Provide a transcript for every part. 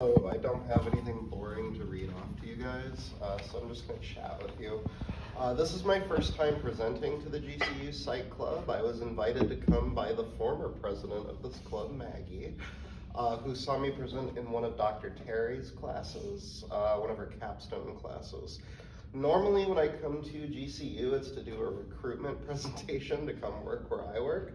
So I don't have anything boring to read off to you guys, so I'm just going to chat with you. This is my first time presenting to the GCU Psych Club. I was invited to come by the former president of this club, Maggie, who saw me present in one of Dr. Terry's classes, one of her capstone classes. Normally when I come to GCU, it's to do a recruitment presentation to come work where I work.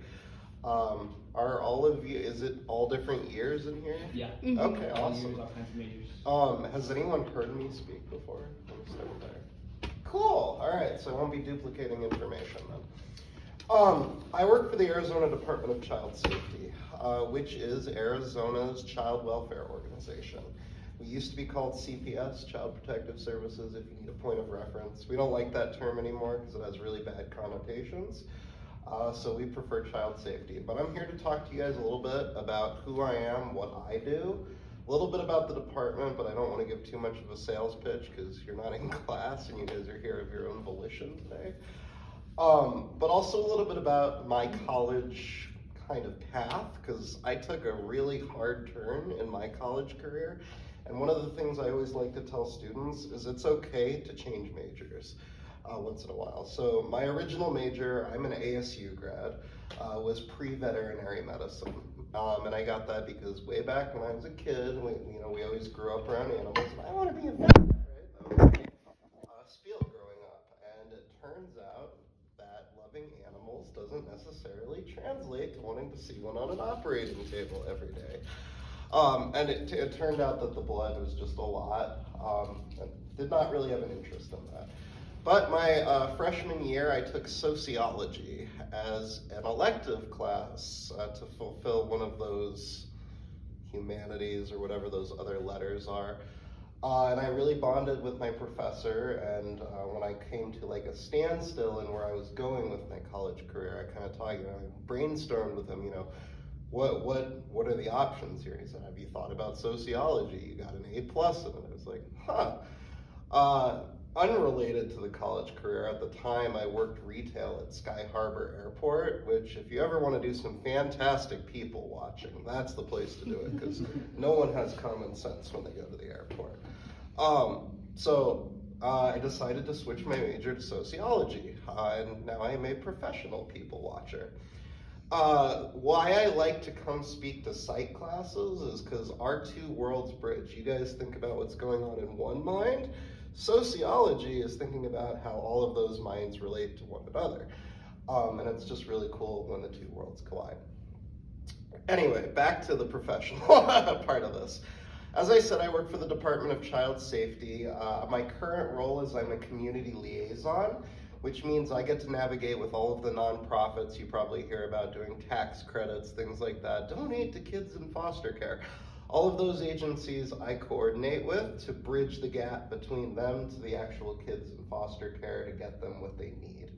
Are all of you, is it all different years in here? Yeah. Okay, All awesome. years, all kinds of majors. Has anyone heard me speak before? Let me start there. Cool, alright, so I won't be duplicating information then. I work for the Arizona Department of Child Safety, which is Arizona's child welfare organization. We used to be called CPS, Child Protective Services, if you need a point of reference. We don't like that term anymore because it has really bad connotations. So we prefer child safety. But I'm here to talk to you guys a little bit about who I am, what I do, a little bit about the department, but I don't want to give too much of a sales pitch because you're not in class and you guys are here of your own volition today. But also a little bit about my college kind of path, because I took a really hard turn in my college career. And one of the things I always like to tell students is it's okay to change majors. Once in a while. So my original major, I'm an ASU grad, was pre-veterinary medicine. And I got that because way back when I was a kid, we always grew up around animals, and I want to be a vet, right? That was my spiel growing up. And it turns out that loving animals doesn't necessarily translate to wanting to see one on an operating table every day. And it turned out that the blood was just a lot. I did not really have an interest in that. But my freshman year, I took sociology as an elective class to fulfill one of those humanities or whatever those other letters are. And I really bonded with my professor, and when I came to like a standstill in where I was going with my college career, I kind of I brainstormed with him, what are the options here? He said, have you thought about sociology? You got an A+ in it. I was like, huh. Unrelated to the college career, at the time I worked retail at Sky Harbor Airport, which if you ever want to do some fantastic people watching, that's the place to do it, because no one has common sense when they go to the airport. So I decided to switch my major to sociology, and now I am a professional people watcher. Why I like to come speak to psych classes is because our two worlds bridge. You guys think about what's going on in one mind. Sociology is thinking about how all of those minds relate to one another. And it's just really cool when the two worlds collide. Anyway, back to the professional part of this. As I said, I work for the Department of Child Safety. My current role is I'm a community liaison, which means I get to navigate with all of the nonprofits you probably hear about doing tax credits, things like that, donate to kids in foster care. All of those agencies I coordinate with to bridge the gap between them to the actual kids in foster care to get them what they need.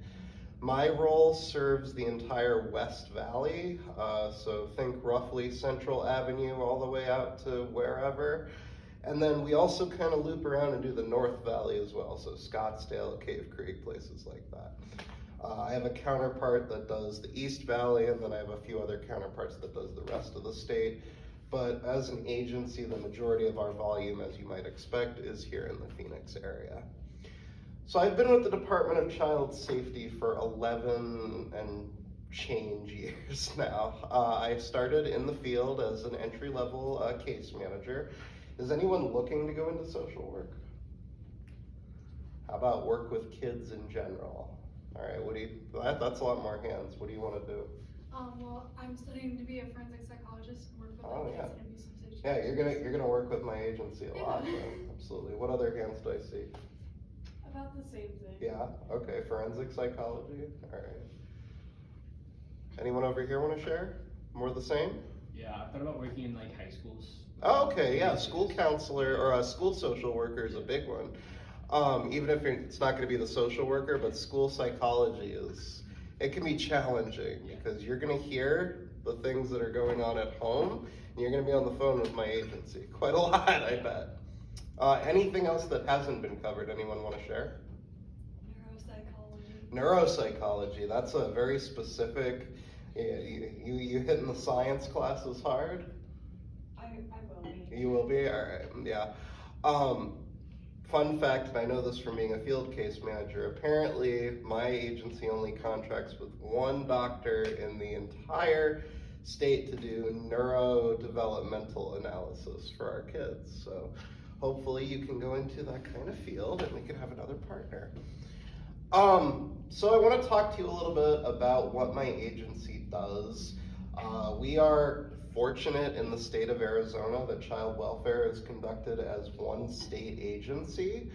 My role serves the entire West Valley, so think roughly Central Avenue all the way out to wherever. And then we also kind of loop around and do the North Valley as well, so Scottsdale, Cave Creek, places like that. I have a counterpart that does the East Valley, and then I have a few other counterparts that does the rest of the state. But as an agency, the majority of our volume, as you might expect, is here in the Phoenix area. So I've been with the Department of Child Safety for 11 and change years now. I started in the field as an entry-level case manager. Is anyone looking to go into social work? How about work with kids in general? All right, that's a lot more hands. What do you want to do? Well, I'm studying to be a forensic psychologist and work with kids in abusive situations. Yeah, you're gonna work with my agency a lot. Yeah. Absolutely. What other hands do I see? About the same thing. Yeah. Okay. Forensic psychology. All right. Anyone over here want to share? More of the same? Yeah, I thought about working in like high schools. Oh, okay. Yeah, school counselor or a school social worker is a big one. Even if it's not going to be the social worker, but school psychology it can be challenging because you're going to hear the things that are going on at home, and you're going to be on the phone with my agency quite a lot, I bet. Anything else that hasn't been covered? Anyone want to share? Neuropsychology. That's a very specific. You hitting the science classes hard? I will be. You will be? All right, yeah. Fun fact, and I know this from being a field case manager, apparently my agency only contracts with one doctor in the entire state to do neurodevelopmental analysis for our kids. So hopefully you can go into that kind of field and we can have another partner. So I want to talk to you a little bit about what my agency does. We are fortunate in the state of Arizona that child welfare is conducted as one state agency.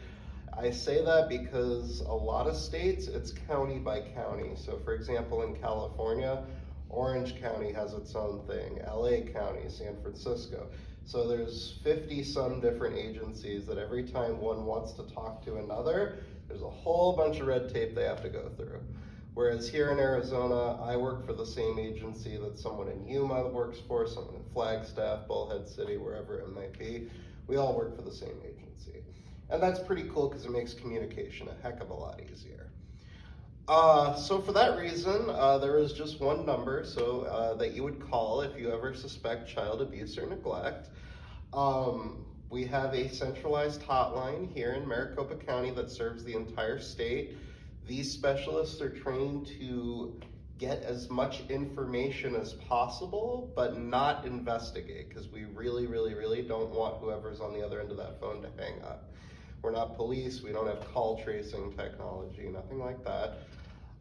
I say that because a lot of states, it's county by county. So for example, in California, Orange County has its own thing, LA County, San Francisco. So there's 50 some different agencies that every time one wants to talk to another, there's a whole bunch of red tape they have to go through. Whereas here in Arizona, I work for the same agency that someone in Yuma works for, someone in Flagstaff, Bullhead City, wherever it might be. We all work for the same agency. And that's pretty cool because it makes communication a heck of a lot easier. So for that reason, there is just one number that you would call if you ever suspect child abuse or neglect. We have a centralized hotline here in Maricopa County that serves the entire state. These specialists are trained to get as much information as possible, but not investigate, because we really, really, really don't want whoever's on the other end of that phone to hang up. We're not police, we don't have call tracing technology, nothing like that.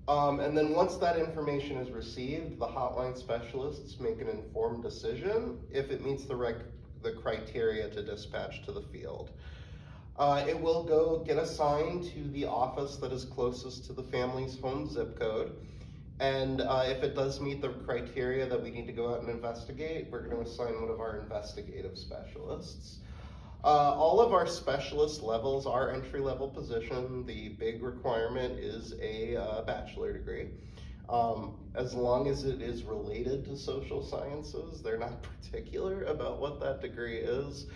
And then once that information is received, the hotline specialists make an informed decision if it meets the criteria to dispatch to the field. It will go get assigned to the office that is closest to the family's home zip code. And if it does meet the criteria that we need to go out and investigate, we're going to assign one of our investigative specialists. All of our specialist levels are entry-level position. The big requirement is a bachelor degree. As long as it is related to social sciences, they're not particular about what that degree is.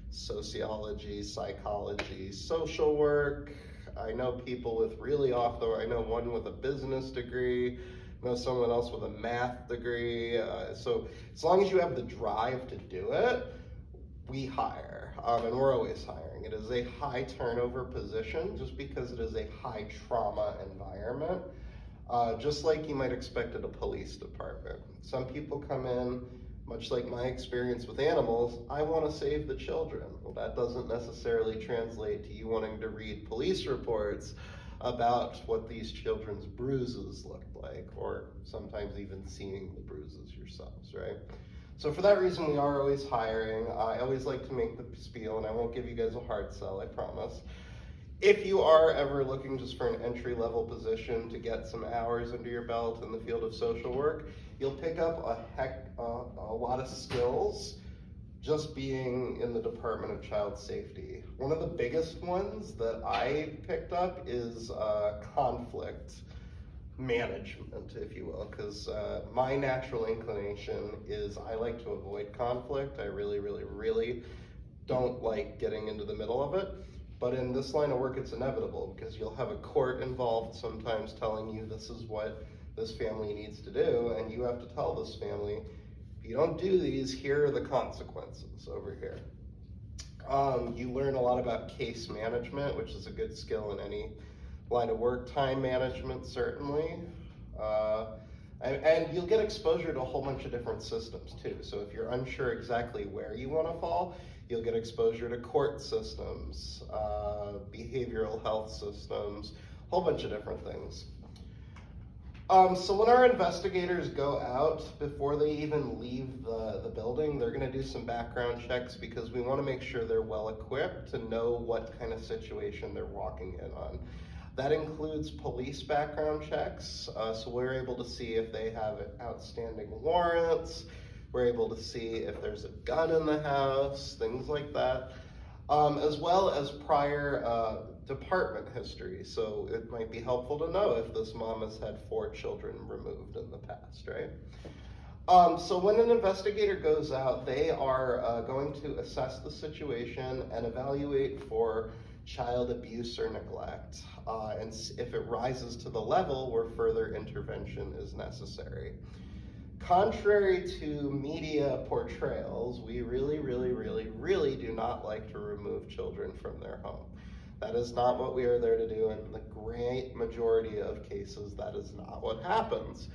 Sociology, psychology, social work. I know people with I know one with a business degree, I know someone else with a math degree. So as long as you have the drive to do it, we hire, and we're always hiring. It is a high turnover position just because it is a high trauma environment, just like you might expect at a police department. Some people come in, much like my experience with animals, I want to save the children. Well, that doesn't necessarily translate to you wanting to read police reports about what these children's bruises looked like, or sometimes even seeing the bruises yourselves, right? So for that reason, we are always hiring. I always like to make the spiel, and I won't give you guys a hard sell, I promise. If you are ever looking just for an entry-level position to get some hours under your belt in the field of social work, you'll pick up a lot of skills just being in the Department of Child Safety. One of the biggest ones that I picked up is conflict management, if you will, because my natural inclination is I like to avoid conflict. I really, really, really don't like getting into the middle of it. But in this line of work, it's inevitable because you'll have a court involved sometimes telling you this is what this family needs to do, and you have to tell this family, if you don't do these, here are the consequences over here. You learn a lot about case management, which is a good skill in any line of work. Time management, certainly. And you'll get exposure to a whole bunch of different systems too. So if you're unsure exactly where you want to fall, you'll get exposure to court systems, behavioral health systems, a whole bunch of different things. So when our investigators go out, before they even leave the building, they're going to do some background checks because we want to make sure they're well equipped to know what kind of situation they're walking in on. That includes police background checks, so we're able to see if they have outstanding warrants, we're able to see if there's a gun in the house, things like that, as well as prior department history. So it might be helpful to know if this mom has had 4 children removed in the past, right? So when an investigator goes out, they are going to assess the situation and evaluate for child abuse or neglect, and if it rises to the level where further intervention is necessary. Contrary to media portrayals, we really do not like to remove children from their home. That is not what we are there to do, and in the great majority of cases, that is not what happens.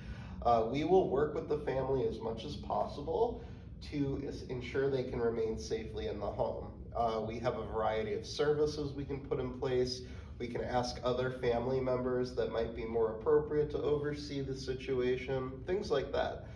We will work with the family as much as possible to ensure they can remain safely in the home. We have a variety of services we can put in place. We can ask other family members that might be more appropriate to oversee the situation, things like that.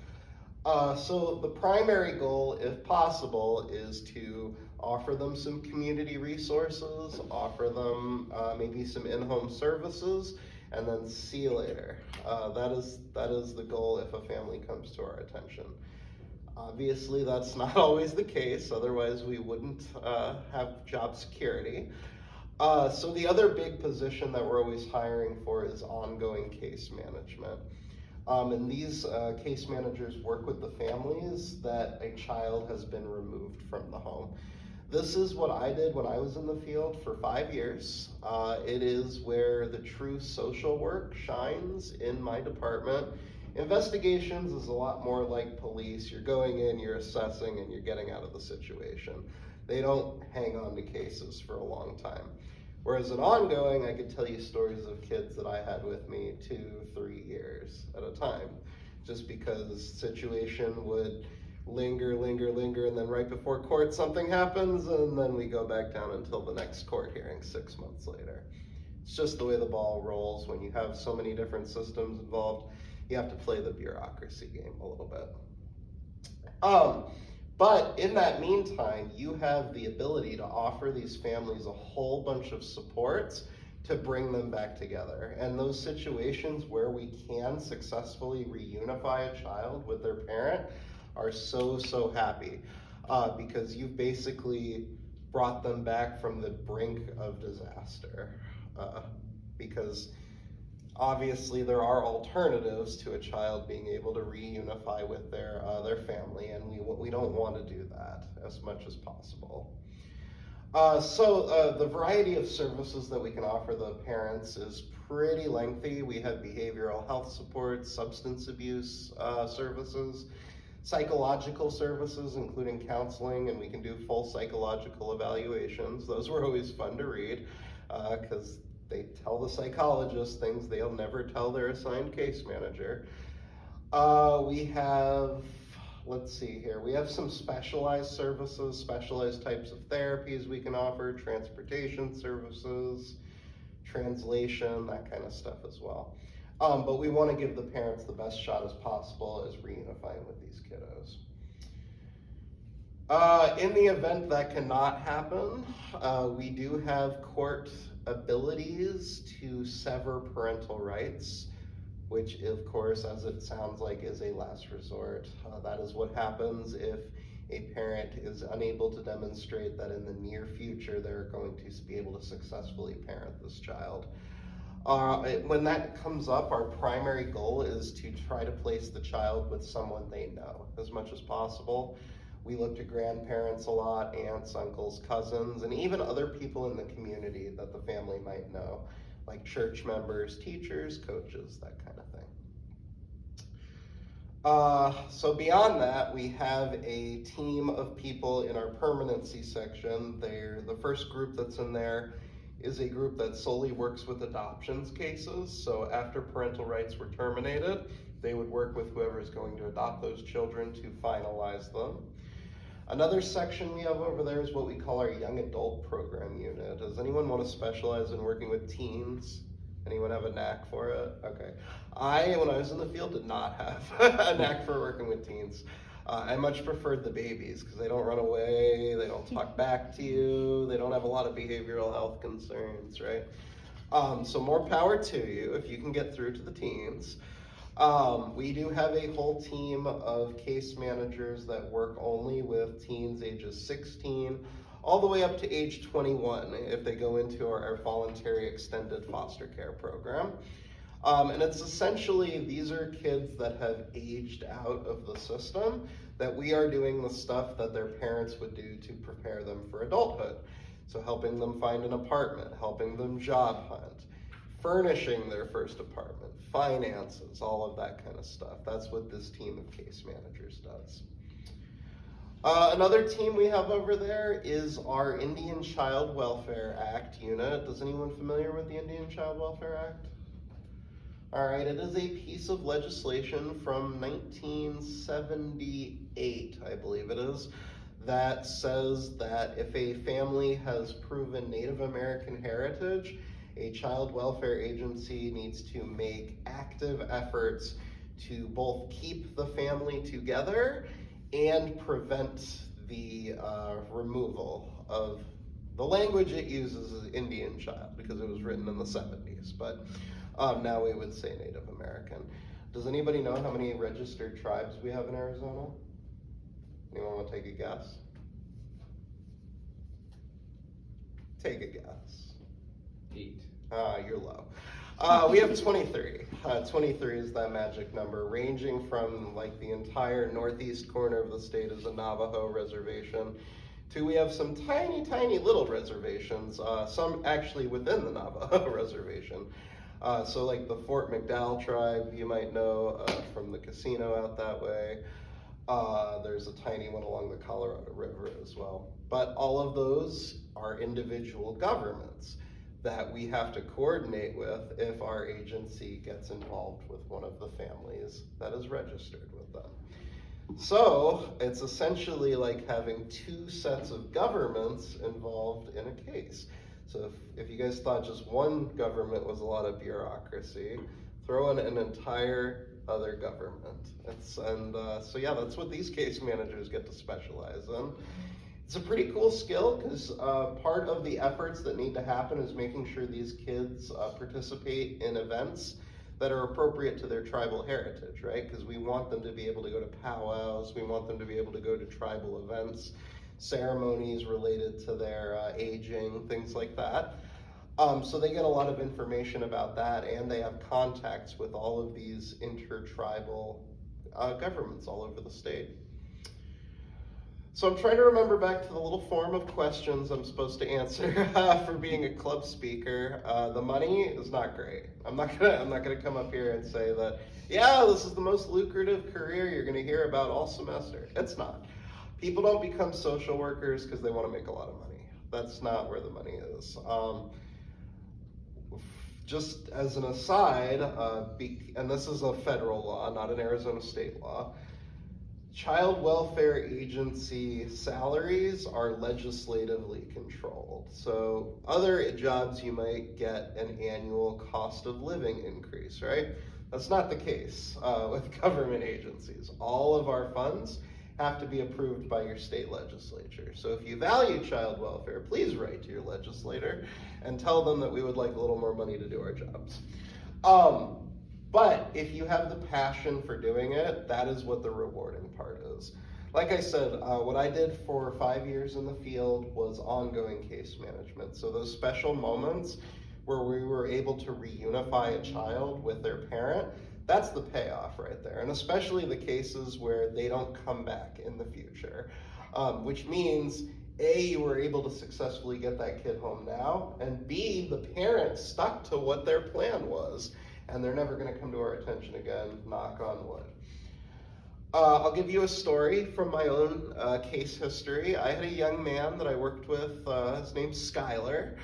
So the primary goal, if possible, is to offer them some community resources, offer them maybe some in-home services, and then see you later. That is the goal if a family comes to our attention. Obviously, that's not always the case, otherwise we wouldn't have job security. So the other big position that we're always hiring for is ongoing case management. And these case managers work with the families that a child has been removed from the home. This is what I did when I was in the field for 5 years. It is where the true social work shines in my department. Investigations is a lot more like police. You're going in, you're assessing, and you're getting out of the situation. They don't hang on to cases for a long time. Whereas in ongoing, I could tell you stories of kids that I had with me 2-3 years at a time, just because situation would linger, and then right before court something happens, and then we go back down until the next court hearing 6 months later. It's just the way the ball rolls. When you have so many different systems involved, you have to play the bureaucracy game a little bit. But in that meantime, you have the ability to offer these families a whole bunch of supports to bring them back together. And those situations where we can successfully reunify a child with their parent are so happy because you've basically brought them back from the brink of disaster. Because obviously there are alternatives to a child being able to reunify with their family, and we don't want to do that as much as possible. So the variety of services that we can offer the parents is pretty lengthy. We have behavioral health support, substance abuse services, psychological services, including counseling, and we can do full psychological evaluations. Those were always fun to read because they tell the psychologist things they'll never tell their assigned case manager. We have, let's see here, we have some specialized services, specialized types of therapies we can offer, transportation services, translation, that kind of stuff as well. But we want to give the parents the best shot as possible as reunifying with these kiddos. In the event that cannot happen, we do have court abilities to sever parental rights, which of course, as it sounds like, is a last resort. That is what happens if a parent is unable to demonstrate that in the near future they're going to be able to successfully parent this child. When that comes up, our primary goal is to try to place the child with someone they know as much as possible. We look to grandparents a lot, aunts, uncles, cousins, and even other people in the community that the family might know, like church members, teachers, coaches, that kind of thing. So beyond that, we have a team of people in our permanency section. The first group that's in there is a group that solely works with adoptions cases. So after parental rights were terminated, they would work with whoever is going to adopt those children to finalize them. Another section we have over there is what we call our young adult program unit. Does anyone want to specialize in working with teens? Anyone have a knack for it? Okay. When I was in the field, did not have a knack for working with teens. I much preferred the babies because they don't run away, they don't talk back to you, they don't have a lot of behavioral health concerns, right? So more power to you if you can get through to the teens. We do have a whole team of case managers that work only with teens ages 16 all the way up to age 21 if they go into our voluntary extended foster care program. And it's essentially, these are kids that have aged out of the system, that we are doing the stuff that their parents would do to prepare them for adulthood. So helping them find an apartment, helping them job hunt, furnishing their first apartment, finances, all of that kind of stuff. That's what this team of case managers does. Another team we have over there is our Indian Child Welfare Act unit. Is anyone familiar with the Indian Child Welfare Act? All right, it is a piece of legislation from 1978, I believe it is, that says that if a family has proven Native American heritage, a child welfare agency needs to make active efforts to both keep the family together and prevent the removal of the language it uses is Indian child because it was written in the 70s, but now we would say Native American. Does anybody know how many registered tribes we have in Arizona? Anyone want to take a guess? Take a guess. 8. You're low. We have 23. 23 is that magic number, ranging from like the entire northeast corner of the state is a Navajo reservation, to we have some tiny, tiny little reservations, some actually within the Navajo reservation. So like the Fort McDowell tribe, you might know from the casino out that way. There's a tiny one along the Colorado River as well. But all of those are individual governments that we have to coordinate with if our agency gets involved with one of the families that is registered with them. So it's essentially like having two sets of governments involved in a case. So if you guys thought just one government was a lot of bureaucracy, throw in an entire other government. So yeah, that's what these case managers get to specialize in. It's a pretty cool skill because part of the efforts that need to happen is making sure these kids participate in events that are appropriate to their tribal heritage, right? Because we want them to be able to go to powwows, we want them to be able to go to tribal events, ceremonies related to their aging, things like that. So they get a lot of information about that, and they have contacts with all of these intertribal governments all over the state. So I'm trying to remember back to the little form of questions I'm supposed to answer for being a club speaker. The money is not great. I'm not gonna come up here and say that, yeah, this is the most lucrative career you're gonna hear about all semester. It's not. People don't become social workers because they want to make a lot of money. That's not where the money is. Just as an aside, and this is a federal law, not an Arizona state law, child welfare agency salaries are legislatively controlled. So other jobs you might get an annual cost of living increase, right? That's not the case with government agencies. All of our funds have to be approved by your state legislature. So if you value child welfare, please write to your legislator and tell them that we would like a little more money to do our jobs. But if you have the passion for doing it, that is what the rewarding part is. Like I said, what I did for 5 years in the field was ongoing case management. So those special moments where we were able to reunify a child with their parent, that's the payoff right there. And especially the cases where they don't come back in the future, which means A, you were able to successfully get that kid home now, and B, the parents stuck to what their plan was, and they're never gonna come to our attention again, knock on wood. I'll give you a story from my own case history. I had a young man that I worked with, his name's Skylar,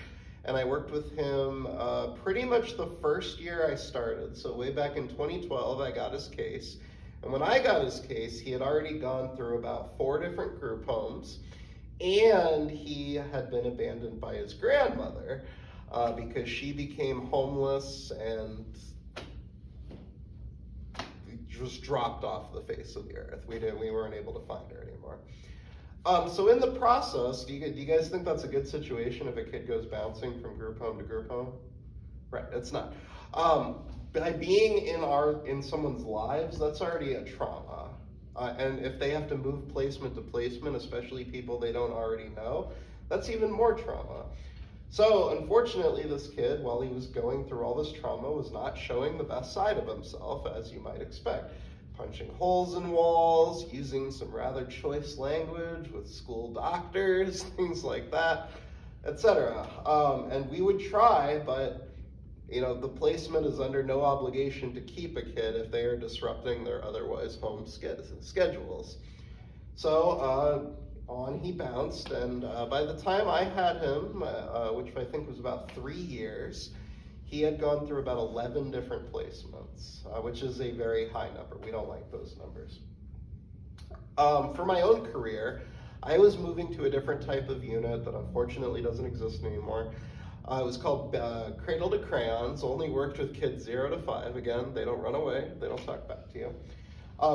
and I worked with him pretty much the first year I started. So way back in 2012, I got his case. And when I got his case, he had already gone through about 4 different group homes, and he had been abandoned by his grandmother because she became homeless and just dropped off the face of the earth. We weren't able to find her anymore. So in the process, do you guys think that's a good situation if a kid goes bouncing from group home to group home? Right, it's not. By being in someone's lives, that's already a trauma. And if they have to move placement to placement, especially people they don't already know, that's even more trauma. So unfortunately, this kid, while he was going through all this trauma, was not showing the best side of himself, as you might expect. Punching holes in walls, using some rather choice language with school doctors, things like that, etc. And we would try, but The placement is under no obligation to keep a kid if they are disrupting their otherwise home schedules. So on he bounced, and by the time I had him, which I think was about 3 years, he had gone through about 11 different placements, which is a very high number. We don't like those numbers. For my own career, I was moving to a different type of unit that unfortunately doesn't exist anymore. It was called Cradle to Crayons, only worked with kids 0 to 5. Again, they don't run away, they don't talk back to you.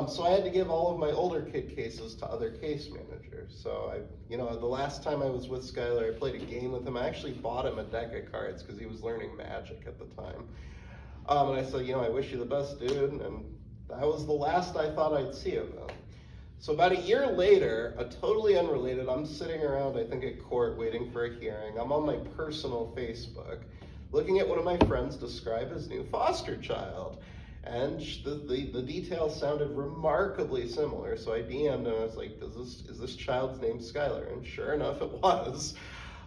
So I had to give all of my older kid cases to other case managers. So the last time I was with Skylar, I played a game with him. I actually bought him a deck of cards because he was learning Magic at the time. And I said, I wish you the best, dude. And that was the last I thought I'd see of him. So about a year later, totally unrelated, I'm sitting around, I think at court waiting for a hearing. I'm on my personal Facebook, looking at one of my friends describe his new foster child. And the details sounded remarkably similar. So I DM'd and I was like, is this child's name Skylar? And sure enough, it was.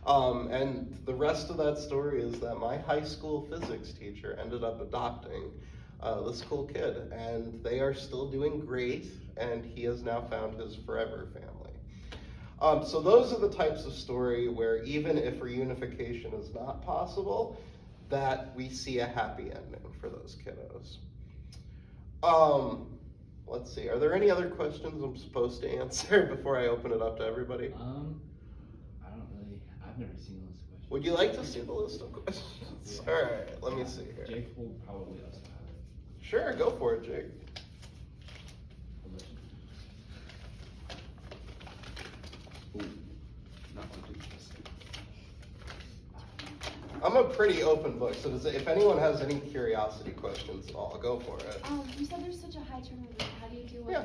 And the rest of that story is that my high school physics teacher ended up adopting this cool kid, and they are still doing great, and he has now found his forever family. So those are the types of story where even if reunification is not possible, that we see a happy ending for those kiddos. Let's see, are there any other questions I'm supposed to answer before I open it up to everybody? I don't really, I've never seen the list of questions. Would you like to see the list of questions? Yeah. All right, let me see here. Jake will probably also have it. Sure, go for it, Jake. Ooh, not one, two, I'm a pretty open book, so if anyone has any curiosity questions at all, go for it. You said there's such a high turnover. How do you deal with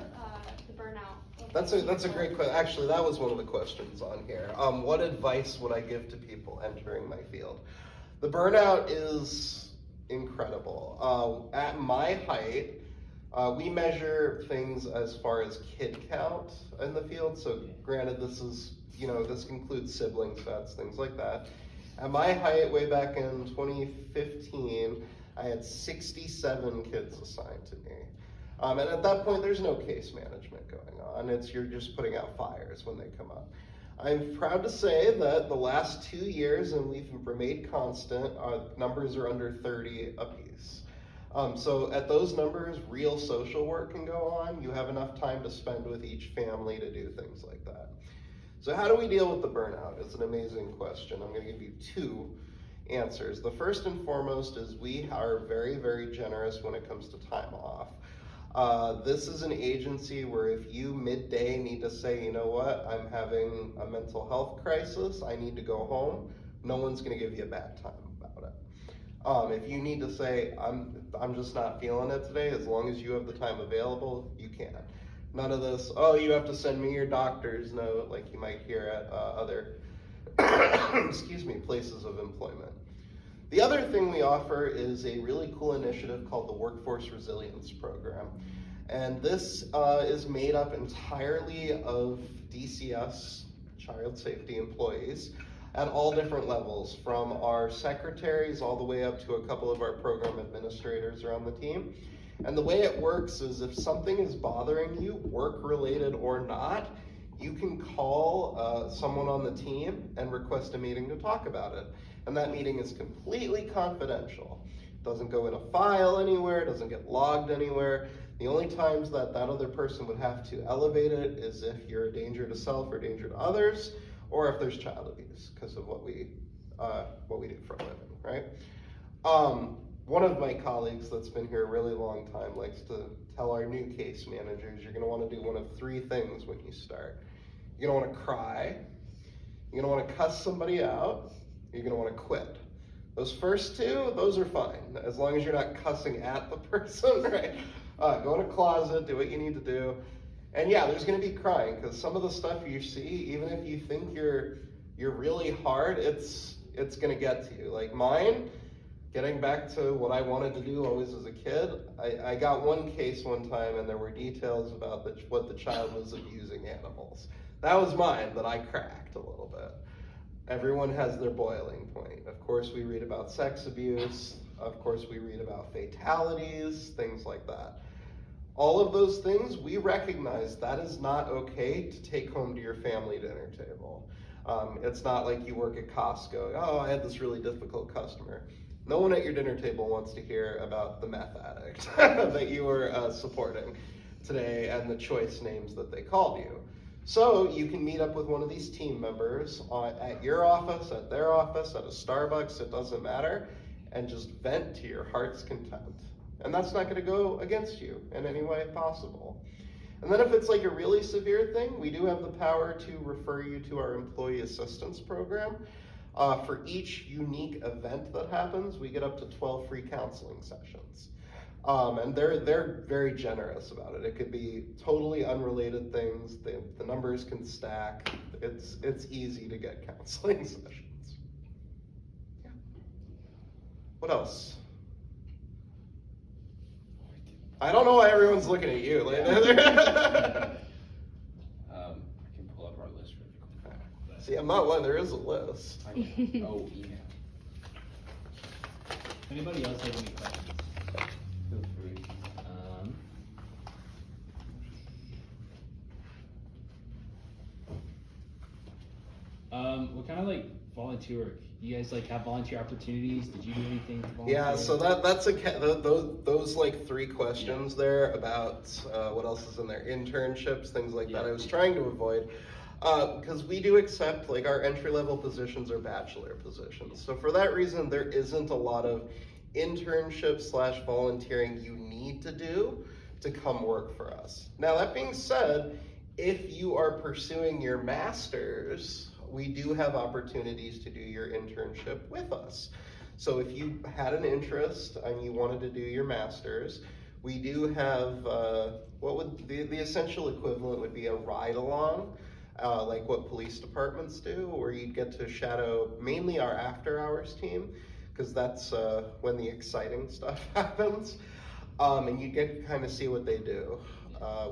the burnout? That's a great question. Actually, that was one of the questions on here. What advice would I give to people entering my field? The burnout is incredible. At my height, we measure things as far as kid count in the field. So granted, this includes siblings, pets, things like that. At my height, way back in 2015, I had 67 kids assigned to me. And at that point, there's no case management going on. You're just putting out fires when they come up. I'm proud to say that the last 2 years, and we've remained constant, our numbers are under 30 apiece. So at those numbers, real social work can go on. You have enough time to spend with each family to do things like that. So how do we deal with the burnout? It's an amazing question. I'm going to give you 2 answers. The first and foremost is we are very, very generous when it comes to time off. This is an agency where if you midday need to say, you know what, I'm having a mental health crisis, I need to go home, no one's going to give you a bad time about it. If you need to say, I'm just not feeling it today, as long as you have the time available, you can. None of this, you have to send me your doctor's note, like you might hear at other places of employment. The other thing we offer is a really cool initiative called the Workforce Resilience Program. And this is made up entirely of DCS, child safety employees, at all different levels, from our secretaries all the way up to a couple of our program administrators around the team. And the way it works is if something is bothering you, work-related or not, you can call someone on the team and request a meeting to talk about it. And that meeting is completely confidential. It doesn't go in a file anywhere, it doesn't get logged anywhere. The only times that other person would have to elevate it is if you're a danger to self or danger to others, or if there's child abuse, because of what we do for a living, right? One of my colleagues that's been here a really long time likes to tell our new case managers, you're gonna wanna do one of 3 things when you start. You're gonna wanna cry, you're gonna wanna cuss somebody out, you're gonna wanna quit. Those first 2, those are fine, as long as you're not cussing at the person, right? Go in a closet, do what you need to do. And yeah, there's gonna be crying, because some of the stuff you see, even if you think you're really hard, it's gonna get to you. Like mine, getting back to what I wanted to do always as a kid, I got one case one time and there were details about what the child was abusing animals. That was mine that I cracked a little bit. Everyone has their boiling point. Of course, we read about sex abuse, Of course, we read about fatalities, things like that. All of those things, we recognize that is not okay to take home to your family dinner table. It's not like you work at Costco. Oh, I had this really difficult customer. No one at your dinner table wants to hear about the meth addict that you were supporting today and the choice names that they called you. So you can meet up with one of these team members at your office, at their office, at a Starbucks, it doesn't matter, and just vent to your heart's content. And that's not going to go against you in any way possible. And then if it's like a really severe thing, we do have the power to refer you to our employee assistance program. For each unique event that happens, we get up to 12 free counseling sessions. And they're very generous about it. It could be totally unrelated things. The numbers can stack. It's easy to get counseling sessions. Yeah. What else? I don't know why everyone's looking at you. I can pull up our list really quick. See, I'm not one. There is a list. Oh, email. Anybody else have any questions? Feel free. What kind of like volunteer work? You guys like have volunteer opportunities? Did you do anything to volunteer? Yeah, so that's those like 3 questions there about what else is in there, internships, things like that. I was trying to avoid because we do accept like our entry-level positions are bachelor positions. So for that reason, there isn't a lot of internship / volunteering you need to do to come work for us. Now that being said, if you are pursuing your master's, we do have opportunities to do your internship with us. So if you had an interest and you wanted to do your master's, we do have what would the essential equivalent would be a ride along, like what police departments do, where you'd get to shadow mainly our after hours team, because that's when the exciting stuff happens, and you get to kind of see what they do.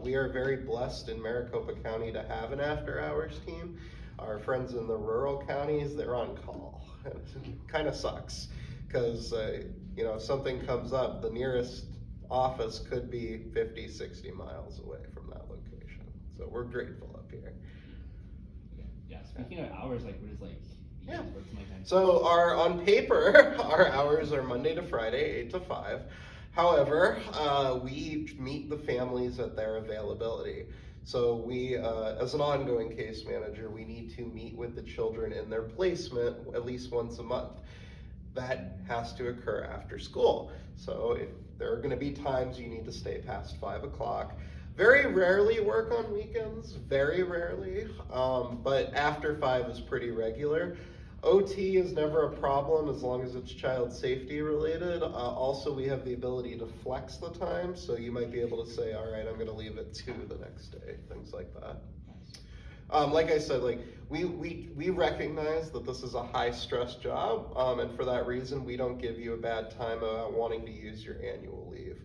We are very blessed in Maricopa County to have an after hours team. Our friends in the rural counties, they're on call. It kind of sucks because if something comes up, the nearest office could be 50, 60 miles away from that location. So we're grateful up here. Yeah, speaking of hours, like what is like, Yeah. what's my time? So on paper, our hours are Monday to Friday, 8 to 5. However, we meet the families at their availability. So we, as an ongoing case manager, we need to meet with the children in their placement at least once a month. That has to occur after school. So if there are gonna be times you need to stay past 5 o'clock. Very rarely work on weekends, very rarely, but after 5 is pretty regular. OT is never a problem as long as it's child safety related. Also, we have the ability to flex the time, so you might be able to say, all right, I'm gonna leave at 2 the next day, things like that. Like I said, like we recognize that this is a high stress job, and for that reason, we don't give you a bad time about wanting to use your annual leave.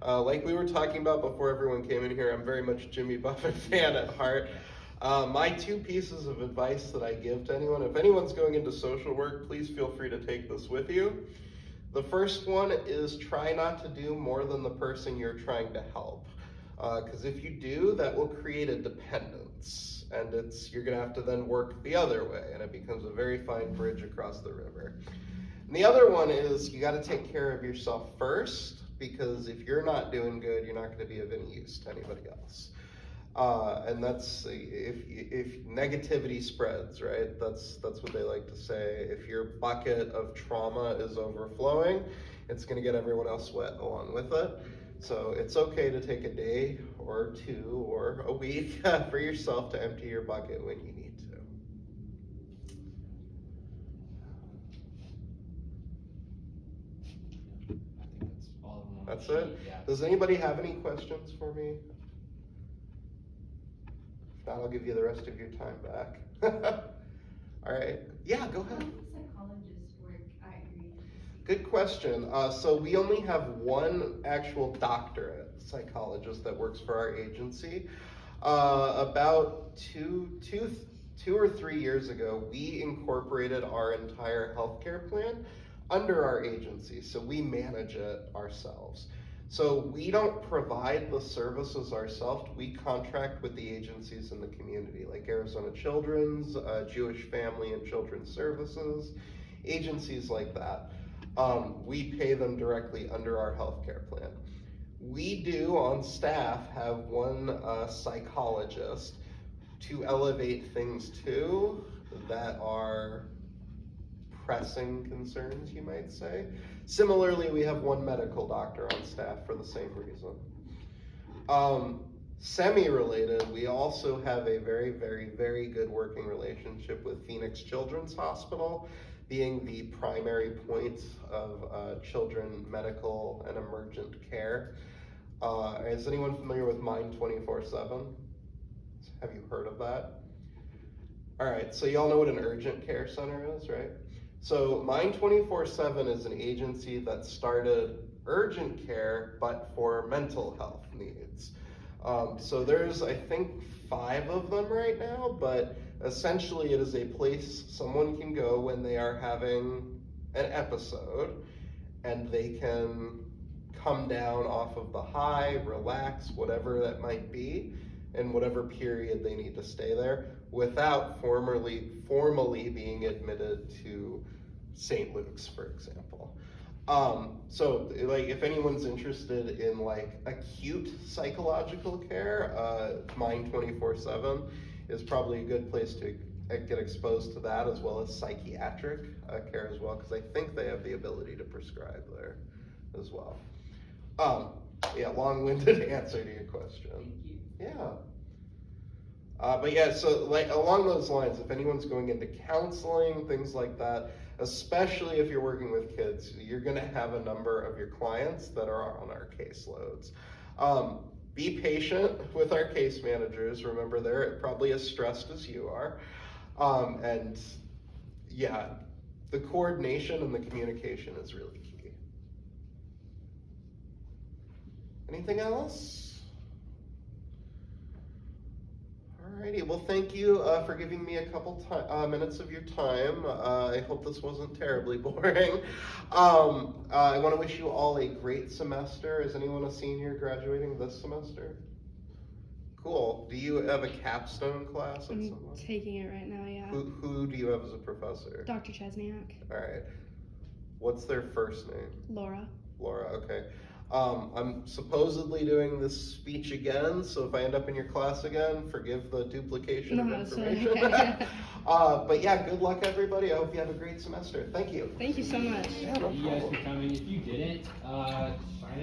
Like we were talking about before everyone came in here, I'm very much a Jimmy Buffett fan at heart. My 2 pieces of advice that I give to anyone, if anyone's going into social work, please feel free to take this with you. The first one is try not to do more than the person you're trying to help. Because if you do, that will create a dependence, and you're gonna have to then work the other way, and it becomes a very fine bridge across the river. And the other one is you gotta take care of yourself first, because if you're not doing good, you're not gonna be of any use to anybody else. And that's if negativity spreads, right? That's what they like to say. If your bucket of trauma is overflowing, it's gonna get everyone else wet along with it. So it's okay to take a day or 2 or a week for yourself to empty your bucket when you need to. I think that's all of them on the That's sheet, it? Yeah. Does anybody have any questions for me? If not, I'll give you the rest of your time back. All right, yeah, go ahead. How do psychologists work at your agency? Good question. So we only have 1 actual doctorate psychologist that works for our agency. About two or three years ago, we incorporated our entire healthcare plan under our agency, so we manage it ourselves. So we don't provide the services ourselves, we contract with the agencies in the community, like Arizona Children's, Jewish Family and Children's Services, agencies like that. We pay them directly under our healthcare plan. We do on staff have one psychologist to elevate things to that are pressing concerns, you might say. Similarly, we have one medical doctor on staff for the same reason. Semi-related, we also have a very, very, very good working relationship with Phoenix Children's Hospital, being the primary point of children medical and emergent care. Is anyone familiar with Mind 24/7? Have you heard of that? All right, so y'all know what an urgent care center is, right? So Mind 24/7 is an agency that started urgent care, but for mental health needs. So there's, I think, 5 of them right now, but essentially it is a place someone can go when they are having an episode, and they can come down off of the high, relax, whatever that might be, in whatever period they need to stay there, without formally being admitted to St. Luke's, for example. So like if anyone's interested in like acute psychological care, Mind 24/7 is probably a good place to get exposed to that, as well as psychiatric care as well, because I think they have the ability to prescribe there as well. Yeah, long-winded answer to your question. Thank you. Yeah. But yeah, so like along those lines, if anyone's going into counseling, things like that, especially if you're working with kids, you're gonna have a number of your clients that are on our caseloads. Be patient with our case managers. Remember, they're probably as stressed as you are. And yeah, the coordination and the communication is really key. Anything else? Alrighty, well thank you for giving me a couple minutes of your time. I hope this wasn't terribly boring. I want to wish you all a great semester. Is anyone a senior graduating this semester? Cool. Do you have a capstone class at I'm someone? taking it right now, yeah. Who do you have as a professor? Dr. Chesniak. Alright. What's their first name? Laura. Laura, okay. I'm supposedly doing this speech again, so if I end up in your class again, forgive the duplication of No, it's information. okay. But yeah, good luck everybody. I hope you have a great semester. Thank you. Thank you so much. Yeah, no Thank you guys problem. for coming. If you didn't,